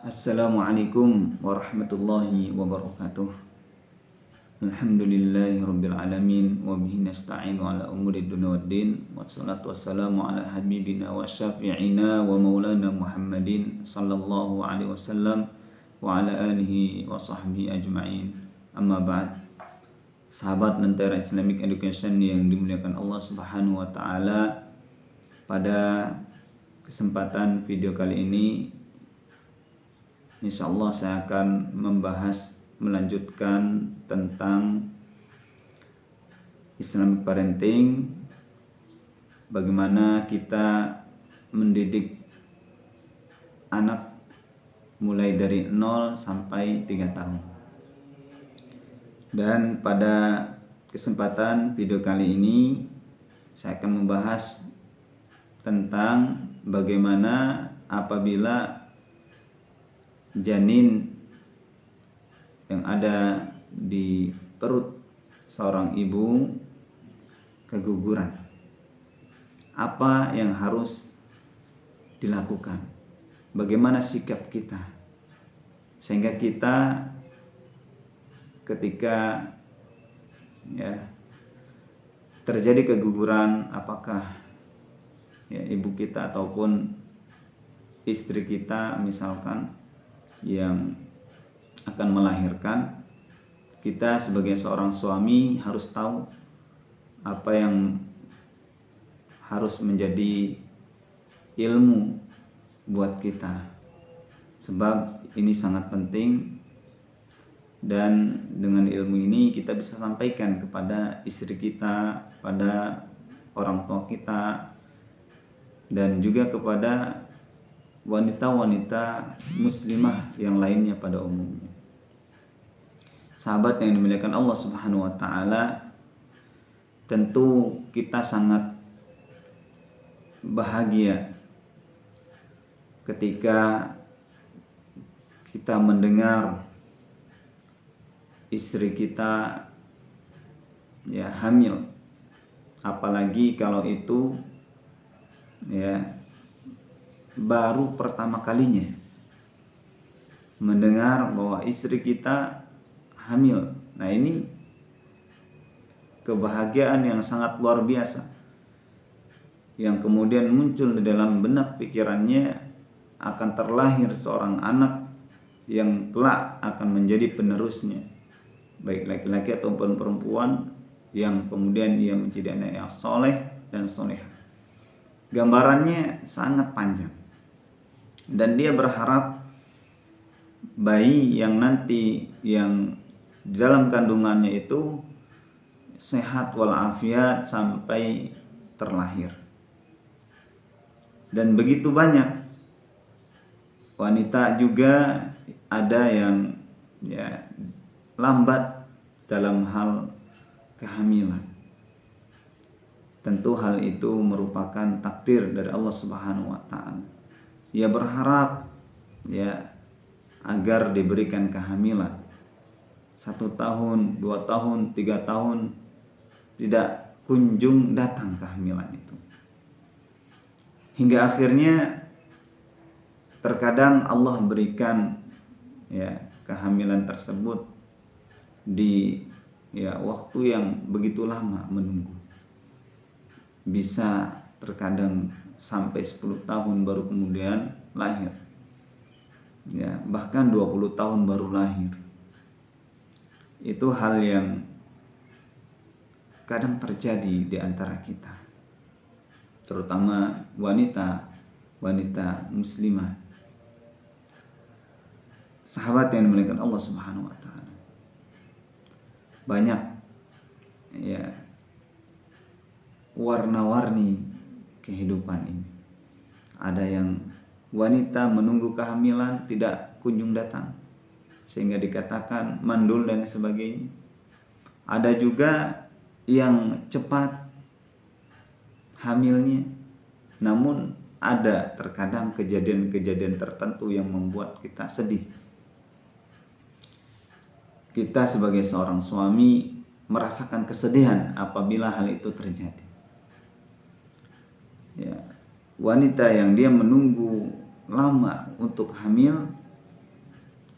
Assalamualaikum warahmatullahi wabarakatuh. Alhamdulillahirabbil alamin wa bihi nasta'inu ala umuri dunya waddin. Wassalatu wassalamu ala habibina wa syafi'ina wa maulana Muhammadin sallallahu alaihi wasallam wa ala alihi wa sahbihi ajma'in. Amma ba'd. Sahabat Lentera Islamic Education yang dimuliakan Allah Subhanahu wa taala, pada kesempatan video kali ini insyaallah saya akan melanjutkan tentang Islamic parenting, bagaimana kita mendidik anak mulai dari 0 sampai 3 tahun. Dan pada kesempatan video kali ini saya akan membahas tentang bagaimana apabila janin yang ada di perut seorang ibu keguguran. Apa yang harus dilakukan? Bagaimana sikap kita? Sehingga kita ketika terjadi keguguran, apakah ibu kita ataupun istri kita misalkan yang akan melahirkan, kita sebagai seorang suami harus tahu apa yang harus menjadi ilmu buat kita, sebab ini sangat penting. Dan dengan ilmu ini kita bisa sampaikan kepada istri kita, pada orang tua kita, dan juga kepada wanita-wanita muslimah yang lainnya pada umumnya. Sahabat yang dimuliakan Allah Subhanahu wa taala, tentu kita sangat bahagia ketika kita mendengar istri kita hamil, apalagi kalau itu baru pertama kalinya mendengar bahwa istri kita hamil. Nah, ini kebahagiaan yang sangat luar biasa, yang kemudian muncul di dalam benak pikirannya akan terlahir seorang anak yang kelak akan menjadi penerusnya, baik laki-laki ataupun perempuan, yang kemudian ia menjadi anak yang soleh dan solehah. Gambarannya sangat panjang. Dan dia berharap bayi yang nanti yang dalam kandungannya itu sehat walafiat sampai terlahir. Dan begitu banyak wanita juga ada yang lambat dalam hal kehamilan. Tentu hal itu merupakan takdir dari Allah Subhanahu wa taala. Ia berharap agar diberikan kehamilan 1 tahun, 2 tahun, 3 tahun, tidak kunjung datang kehamilan itu. Hingga akhirnya terkadang Allah berikan kehamilan tersebut di waktu yang begitu lama menunggu. Bisa terkadang sampai 10 tahun baru kemudian lahir, bahkan 20 tahun baru lahir. Itu hal yang kadang terjadi di antara kita, terutama wanita muslimah. Sahabat yang dimuliakan Allah Subhanahu wa taala, banyak warna-warni kehidupan ini. Ada yang wanita menunggu kehamilan tidak kunjung datang, sehingga dikatakan mandul dan sebagainya. Ada juga yang cepat hamilnya, namun ada terkadang kejadian-kejadian tertentu yang membuat kita sedih. Kita sebagai seorang suami merasakan kesedihan apabila hal itu terjadi. Wanita yang dia menunggu lama untuk hamil,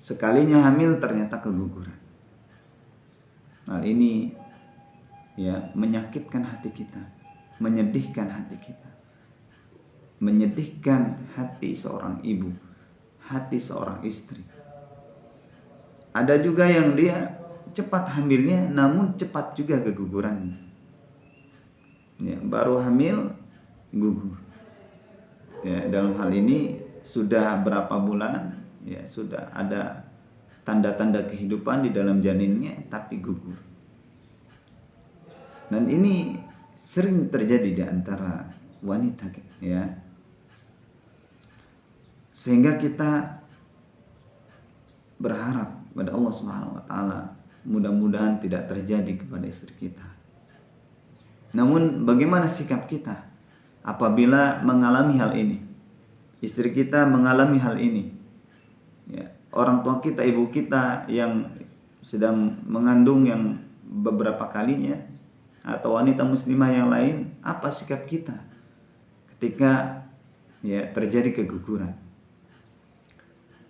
sekalinya hamil ternyata keguguran. Hal ini ya menyakitkan hati kita, menyedihkan hati kita, menyedihkan hati seorang ibu, hati seorang istri. Ada juga yang dia cepat hamilnya namun cepat juga kegugurannya. Ya, baru hamil gugur. Ya, dalam hal ini sudah berapa bulan ya sudah ada tanda-tanda kehidupan di dalam janinnya tapi gugur. Dan ini sering terjadi di antara wanita ya. Sehingga kita berharap kepada Allah Subhanahu wa taala mudah-mudahan tidak terjadi kepada istri kita. Namun bagaimana sikap kita apabila mengalami hal ini? Istri kita mengalami hal ini. Ya, orang tua kita, ibu kita yang sedang mengandung yang beberapa kalinya atau wanita muslimah yang lain, apa sikap kita ketika ya terjadi keguguran?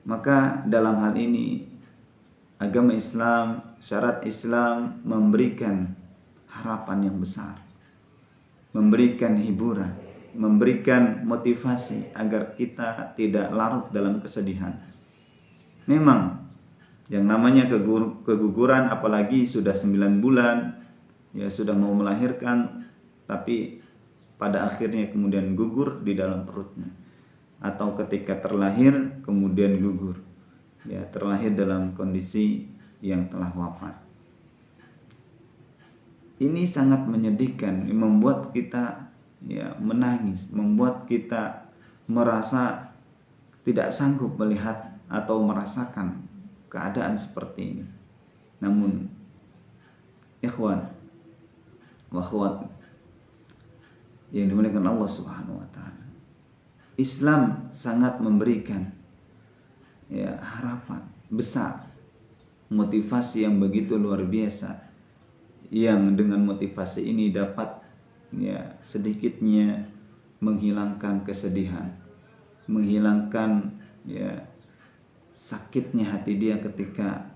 Maka dalam hal ini agama Islam, syariat Islam memberikan harapan yang besar, memberikan hiburan, memberikan motivasi agar kita tidak larut dalam kesedihan. Memang yang namanya keguguran apalagi sudah 9 bulan ya sudah mau melahirkan tapi pada akhirnya kemudian gugur di dalam perutnya, atau ketika terlahir kemudian gugur ya terlahir dalam kondisi yang telah wafat. Ini sangat menyedihkan, membuat kita ya menangis, membuat kita merasa tidak sanggup melihat atau merasakan keadaan seperti ini. Namun ikhwan wa akhwat yang dimuliakan Allah Subhanahu wa taala, Islam sangat memberikan ya harapan besar, motivasi yang begitu luar biasa, yang dengan motivasi ini dapat ya sedikitnya menghilangkan kesedihan, menghilangkan ya sakitnya hati dia ketika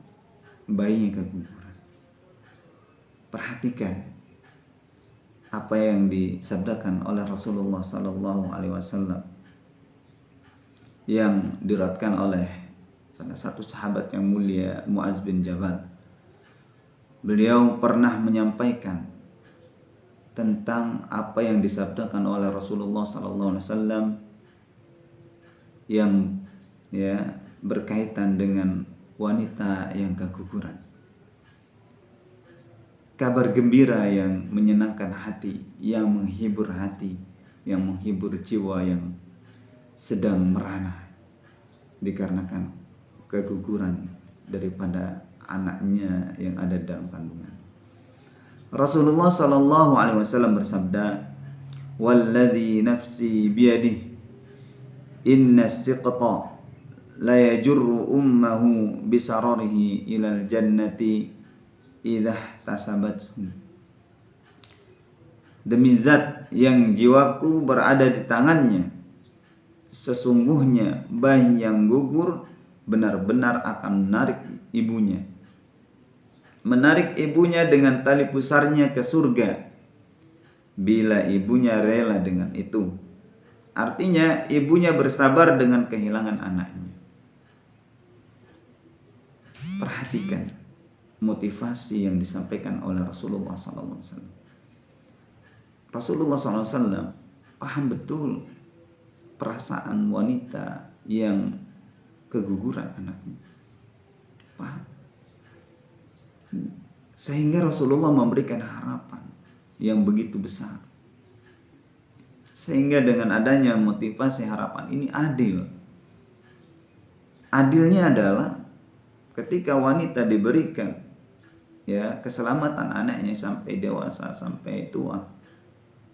bayinya keguguran. Perhatikan apa yang disabdakan oleh Rasulullah sallallahu alaihi wasallam yang diriwayatkan oleh salah satu sahabat yang mulia, Muaz bin Jabal. Beliau pernah menyampaikan tentang apa yang disabdakan oleh Rasulullah sallallahu alaihi wasallam yang ya berkaitan dengan wanita yang keguguran. Kabar gembira yang menyenangkan hati, yang menghibur hati, yang menghibur jiwa yang sedang merana dikarenakan keguguran daripada anaknya yang ada dalam kandungan. Rasulullah sallallahu alaihi wasallam bersabda, "Walladzi nafsi biyadihi inna as-siqta la yajurru ummahu bisararihi ilal jannati idza tasabathu." Demi zat yang jiwaku berada di tangannya, sesungguhnya bayi yang gugur benar-benar akan menarik ibunya dengan tali pusarnya ke surga bila ibunya rela dengan itu. Artinya ibunya bersabar dengan kehilangan anaknya. Perhatikan motivasi yang disampaikan oleh Rasulullah SAW. Rasulullah SAW paham betul perasaan wanita yang keguguran anaknya. Paham? Sehingga Rasulullah memberikan harapan yang begitu besar. Sehingga dengan adanya motivasi harapan ini adil. Adilnya adalah ketika wanita diberikan ya keselamatan anaknya sampai dewasa, sampai tua,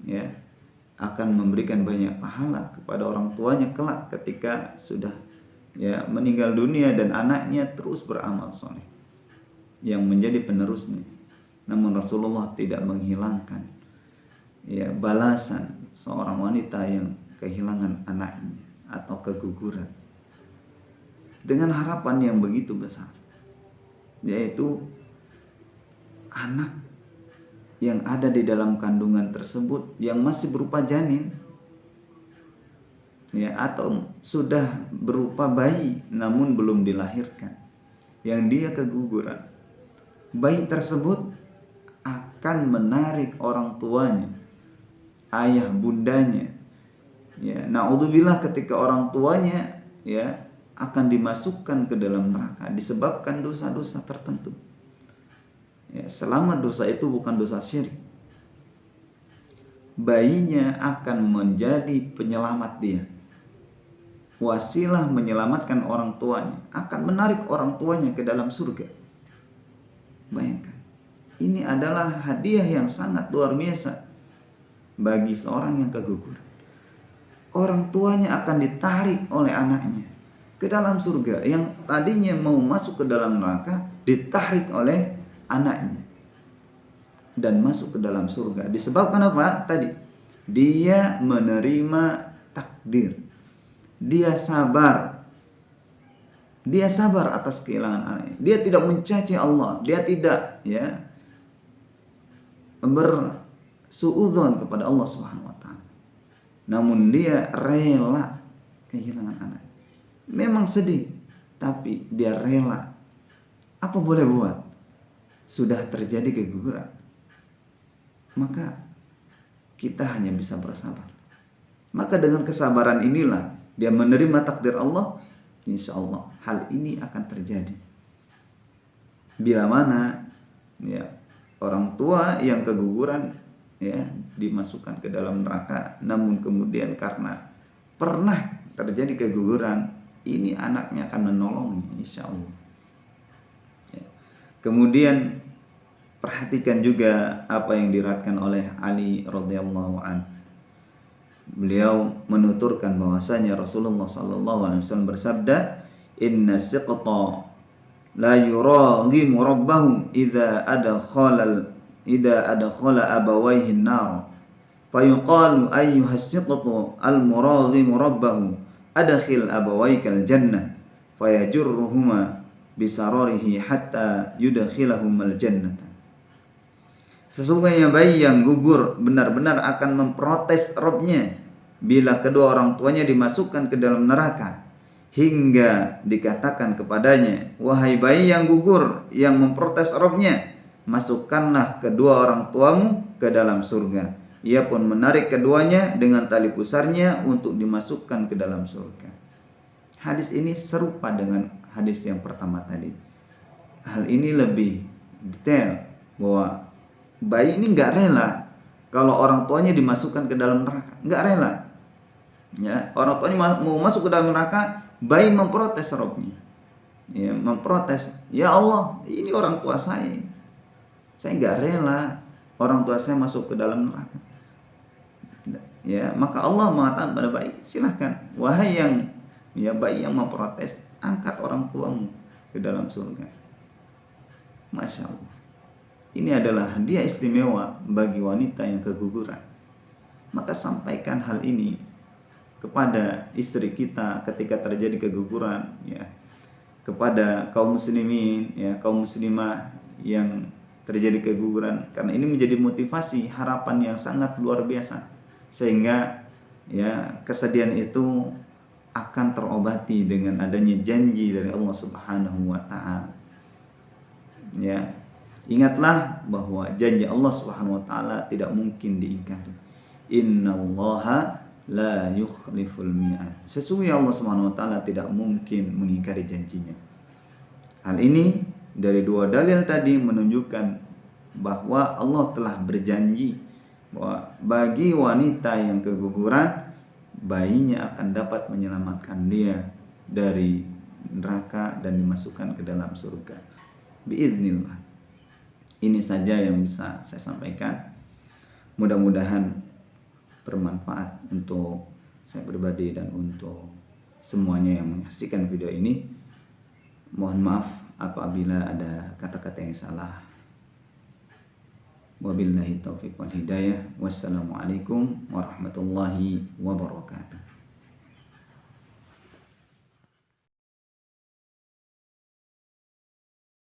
ya akan memberikan banyak pahala kepada orang tuanya kelak ketika sudah ya meninggal dunia dan anaknya terus beramal soleh yang menjadi penerusnya. Namun Rasulullah tidak menghilangkan ya balasan seorang wanita yang kehilangan anaknya atau keguguran. dengan harapan yang begitu besar, yaitu anak yang ada di dalam kandungan tersebut yang masih berupa janin, ya, atau sudah berupa bayi namun belum dilahirkan, yang dia keguguran. Bayi tersebut akan menarik orang tuanya, ayah bundanya, ya, naudzubillah, ketika orang tuanya, ya, akan dimasukkan ke dalam neraka disebabkan dosa-dosa tertentu. Ya, selama dosa itu bukan dosa syirik, bayinya akan menjadi penyelamat dia, wasilah menyelamatkan orang tuanya, akan menarik orang tuanya ke dalam surga. Bayangkan, ini adalah hadiah yang sangat luar biasa bagi seorang yang keguguran. Orang tuanya akan ditarik oleh anaknya ke dalam surga, yang tadinya mau masuk ke dalam neraka ditarik oleh anaknya dan masuk ke dalam surga. Disebabkan apa? Tadi dia menerima takdir, dia sabar atas kehilangan anaknya. Dia tidak mencaci Allah, dia tidak, ya, bersuudzon kepada Allah Subhanahu wa taala. Namun dia rela kehilangan anak. Memang sedih, tapi dia rela. Apa boleh buat? Sudah terjadi keguguran, maka kita hanya bisa bersabar. Maka dengan kesabaran inilah dia menerima takdir Allah. Insya Allah hal ini akan terjadi. Bila mana, ya, orang tua yang keguguran, ya, dimasukkan ke dalam neraka, namun kemudian karena pernah terjadi keguguran, ini anaknya akan menolongnya, insya Allah. Ya. Kemudian perhatikan juga apa yang diriwayatkan oleh Ali radhiyallahu an. Beliau menuturkan bahwasanya Rasulullah sallallahu alaihi wasallam bersabda, "Inna siqta la yuraghimu rabbahu idza adkhala abawayhi an-nar fayuqalu ayyuhas siqtu al-muraghimu rabbahu adkhil abawayka al-jannah fayajurruhuma bisararihi hatta yudkhilahum al-jannata." Sesungguhnya bayi yang gugur benar-benar akan memprotes Rabbnya bila kedua orang tuanya dimasukkan ke dalam neraka, hingga dikatakan kepadanya, "Wahai bayi yang gugur yang memprotes Rabbnya, masukkanlah kedua orang tuamu ke dalam surga." Ia pun menarik keduanya dengan tali pusarnya untuk dimasukkan ke dalam surga. Hadis ini serupa dengan hadis yang pertama tadi. Hal ini lebih detail bahwa bayi ini nggak rela kalau orang tuanya dimasukkan ke dalam neraka, nggak rela. Ya, orang tuanya mau masuk ke dalam neraka, bayi memprotes Rabbnya, ya, memprotes, "Ya Allah, ini orang tua saya nggak rela orang tua saya masuk ke dalam neraka." Ya, maka Allah mengatakan pada bayi, "Silahkan, wahai yang, ya, bayi yang memprotes, angkat orang tuamu ke dalam surga." Masya Allah. Ini adalah hadiah istimewa bagi wanita yang keguguran. Maka sampaikan hal ini kepada istri kita ketika terjadi keguguran, ya, kepada kaum muslimin, ya, kaum muslimah yang terjadi keguguran, karena ini menjadi motivasi, harapan yang sangat luar biasa, sehingga, ya, kesedihan itu akan terobati dengan adanya janji dari Allah Subhanahu wa taala. Ya, ingatlah bahwa janji Allah Subhanahu wa taala tidak mungkin diingkari. Innallaha la yukhliful mi'ad. Sesungguhnya Allah Subhanahu wa taala tidak mungkin mengingkari janjinya. Hal ini dari dua dalil tadi menunjukkan bahwa Allah telah berjanji bahwa bagi wanita yang keguguran, bayinya akan dapat menyelamatkan dia dari neraka dan dimasukkan ke dalam surga. Biiznillah. Ini saja yang bisa saya sampaikan. Mudah-mudahan bermanfaat untuk saya pribadi dan untuk semuanya yang menyaksikan video ini. Mohon maaf apabila ada kata-kata yang salah. Wabillahi taufiq wal hidayah. Wassalamualaikum warahmatullahi wabarakatuh.